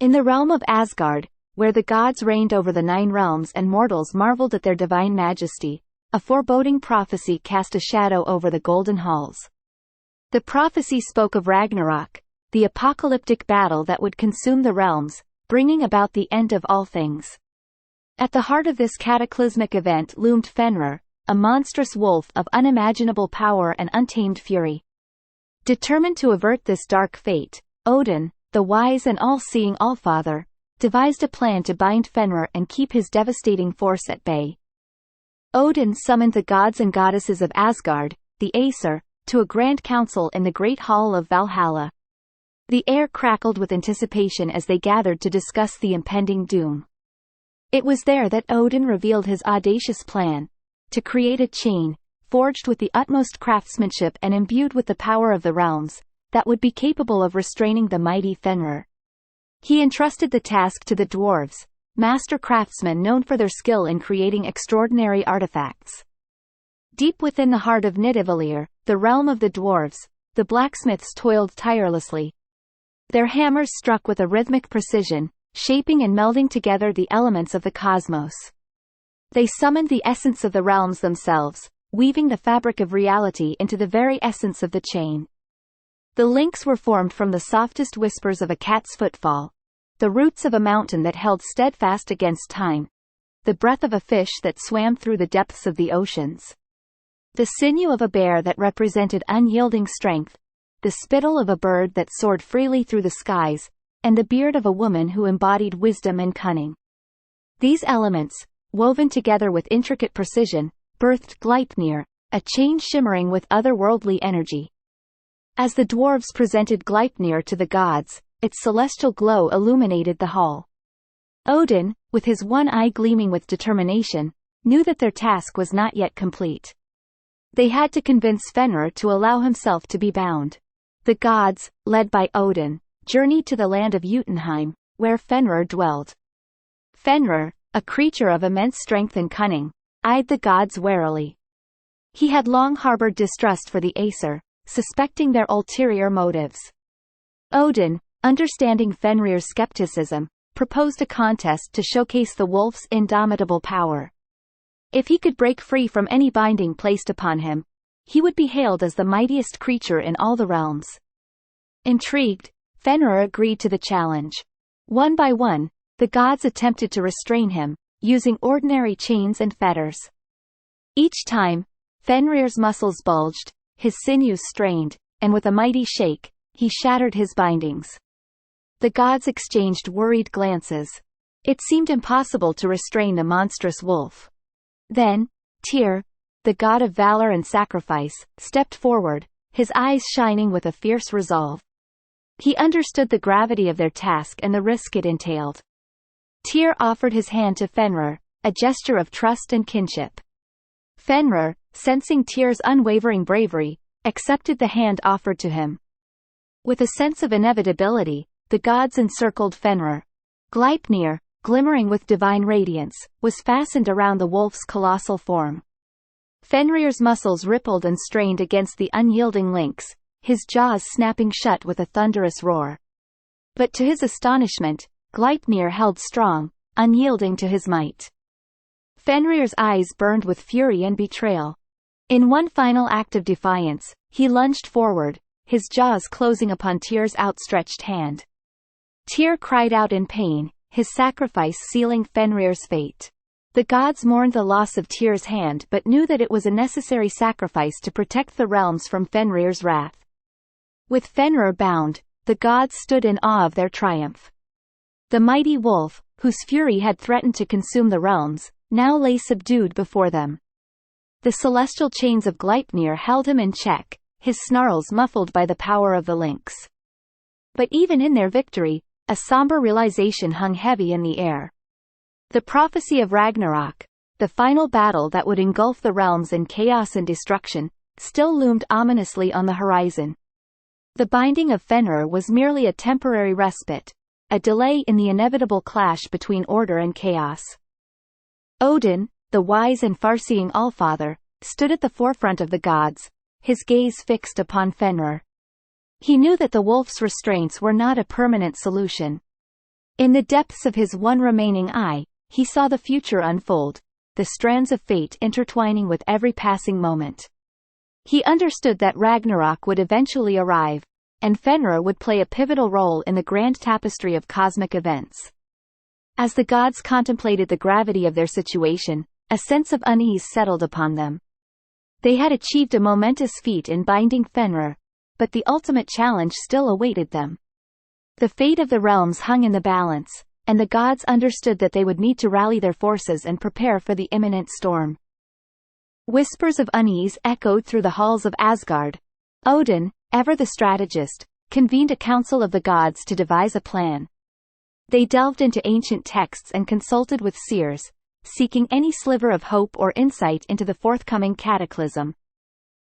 In the realm of Asgard, where the gods reigned over the 9 realms and mortals marveled at their divine majesty, a foreboding prophecy cast a shadow over the golden halls. The prophecy spoke of Ragnarok, the apocalyptic battle that would consume the realms, bringing about the end of all things. At the heart of this cataclysmic event loomed Fenrir, a monstrous wolf of unimaginable power and untamed fury. Determined to avert this dark fate, Odin, the wise and all-seeing Allfather, devised a plan to bind Fenrir and keep his devastating force at bay. Odin summoned the gods and goddesses of Asgard, the Aesir, to a grand council in the great hall of Valhalla. The air crackled with anticipation as they gathered to discuss the impending doom. It was there that Odin revealed his audacious plan, to create a chain, forged with the utmost craftsmanship and imbued with the power of the realms, that would be capable of restraining the mighty Fenrir. He entrusted the task to the dwarves, master craftsmen known for their skill in creating extraordinary artifacts. Deep within the heart of Nidavellir, the realm of the dwarves, the blacksmiths toiled tirelessly. Their hammers struck with a rhythmic precision, shaping and melding together the elements of the cosmos. They summoned the essence of the realms themselves, weaving the fabric of reality into the very essence of the chain. The links were formed from the softest whispers of a cat's footfall, the roots of a mountain that held steadfast against time, the breath of a fish that swam through the depths of the oceans, the sinew of a bear that represented unyielding strength, the spittle of a bird that soared freely through the skies, and the beard of a woman who embodied wisdom and cunning. These elements, woven together with intricate precision, birthed Gleipnir, a chain shimmering with otherworldly energy. As the dwarves presented Gleipnir to the gods, its celestial glow illuminated the hall. Odin, with his one eye gleaming with determination, knew that their task was not yet complete. They had to convince Fenrir to allow himself to be bound. The gods, led by Odin, journeyed to the land of Jotunheim, where Fenrir dwelled. Fenrir, a creature of immense strength and cunning, eyed the gods warily. He had long harbored distrust for the Aesir, suspecting their ulterior motives. Odin, understanding Fenrir's skepticism, proposed a contest to showcase the wolf's indomitable power. If he could break free from any binding placed upon him, he would be hailed as the mightiest creature in all the realms. Intrigued, Fenrir agreed to the challenge. One by one, the gods attempted to restrain him, using ordinary chains and fetters. Each time, Fenrir's muscles bulged, his sinews strained, and with a mighty shake, he shattered his bindings. The gods exchanged worried glances. It seemed impossible to restrain the monstrous wolf. Then, Tyr, the god of valor and sacrifice, stepped forward, his eyes shining with a fierce resolve. He understood the gravity of their task and the risk it entailed. Tyr offered his hand to Fenrir, a gesture of trust and kinship. Fenrir, sensing Tyr's unwavering bravery, accepted the hand offered to him. With a sense of inevitability, the gods encircled Fenrir. Gleipnir, glimmering with divine radiance, was fastened around the wolf's colossal form. Fenrir's muscles rippled and strained against the unyielding links, his jaws snapping shut with a thunderous roar. But to his astonishment, Gleipnir held strong, unyielding to his might. Fenrir's eyes burned with fury and betrayal. In one final act of defiance, he lunged forward, his jaws closing upon Tyr's outstretched hand. Tyr cried out in pain, his sacrifice sealing Fenrir's fate. The gods mourned the loss of Tyr's hand but knew that it was a necessary sacrifice to protect the realms from Fenrir's wrath. With Fenrir bound, the gods stood in awe of their triumph. The mighty wolf, whose fury had threatened to consume the realms, now lay subdued before them. The celestial chains of Gleipnir held him in check, his snarls muffled by the power of the lynx. But even in their victory, a somber realization hung heavy in the air. The prophecy of Ragnarok, the final battle that would engulf the realms in chaos and destruction, still loomed ominously on the horizon. The binding of Fenrir was merely a temporary respite, a delay in the inevitable clash between order and chaos. Odin, the wise and far-seeing Allfather, stood at the forefront of the gods, his gaze fixed upon Fenrir. He knew that the wolf's restraints were not a permanent solution. In the depths of his one remaining eye, he saw the future unfold, the strands of fate intertwining with every passing moment. He understood that Ragnarok would eventually arrive, and Fenrir would play a pivotal role in the grand tapestry of cosmic events. As the gods contemplated the gravity of their situation, a sense of unease settled upon them. They had achieved a momentous feat in binding Fenrir, but the ultimate challenge still awaited them. The fate of the realms hung in the balance, and the gods understood that they would need to rally their forces and prepare for the imminent storm. Whispers of unease echoed through the halls of Asgard. Odin, ever the strategist, convened a council of the gods to devise a plan. They delved into ancient texts and consulted with seers, seeking any sliver of hope or insight into the forthcoming cataclysm.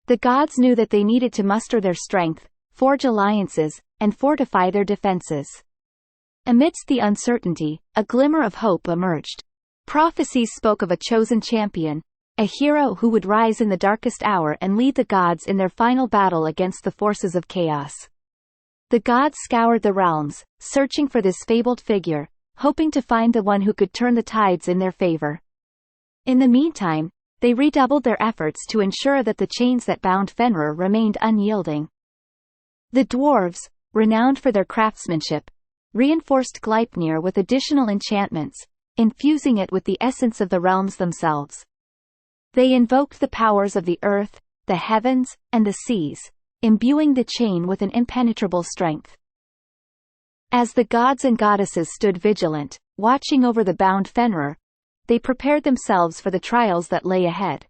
The gods knew that they needed to muster their strength, forge alliances, and fortify their defenses. Amidst the uncertainty, a glimmer of hope emerged. Prophecies spoke of a chosen champion, a hero who would rise in the darkest hour and lead the gods in their final battle against the forces of chaos. The gods scoured the realms, searching for this fabled figure, hoping to find the one who could turn the tides in their favor. In the meantime, they redoubled their efforts to ensure that the chains that bound Fenrir remained unyielding. The dwarves, renowned for their craftsmanship, reinforced Gleipnir with additional enchantments, infusing it with the essence of the realms themselves. They invoked the powers of the earth, the heavens, and the seas, imbuing the chain with an impenetrable strength. As the gods and goddesses stood vigilant, watching over the bound Fenrir, they prepared themselves for the trials that lay ahead.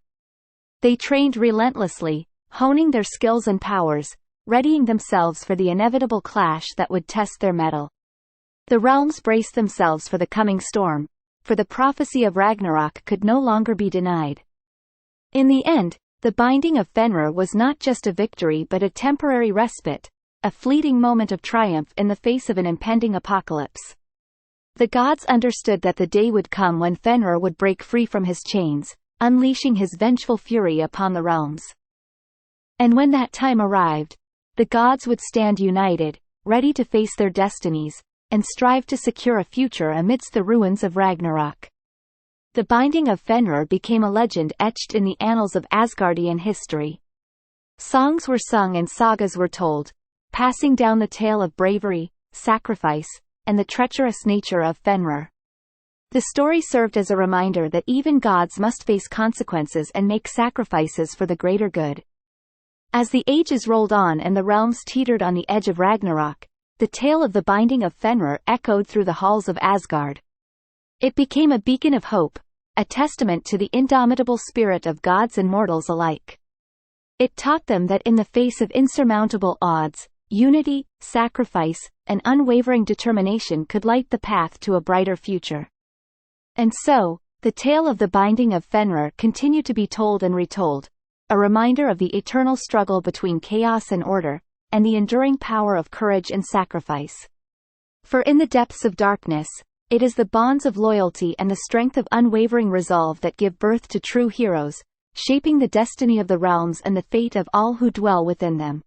They trained relentlessly, honing their skills and powers, readying themselves for the inevitable clash that would test their mettle. The realms braced themselves for the coming storm, for the prophecy of Ragnarok could no longer be denied. In the end, the binding of Fenrir was not just a victory but a temporary respite, a fleeting moment of triumph in the face of an impending apocalypse. The gods understood that the day would come when Fenrir would break free from his chains, unleashing his vengeful fury upon the realms. And when that time arrived, the gods would stand united, ready to face their destinies, and strive to secure a future amidst the ruins of Ragnarok. The binding of Fenrir became a legend etched in the annals of Asgardian history. Songs were sung and sagas were told, passing down the tale of bravery, sacrifice, and the treacherous nature of Fenrir. The story served as a reminder that even gods must face consequences and make sacrifices for the greater good. As the ages rolled on and the realms teetered on the edge of Ragnarok, the tale of the binding of Fenrir echoed through the halls of Asgard. It became a beacon of hope, a testament to the indomitable spirit of gods and mortals alike. It taught them that in the face of insurmountable odds, unity, sacrifice, and unwavering determination could light the path to a brighter future. And so, the tale of the binding of Fenrir continued to be told and retold, a reminder of the eternal struggle between chaos and order, and the enduring power of courage and sacrifice. For in the depths of darkness, it is the bonds of loyalty and the strength of unwavering resolve that give birth to true heroes, shaping the destiny of the realms and the fate of all who dwell within them.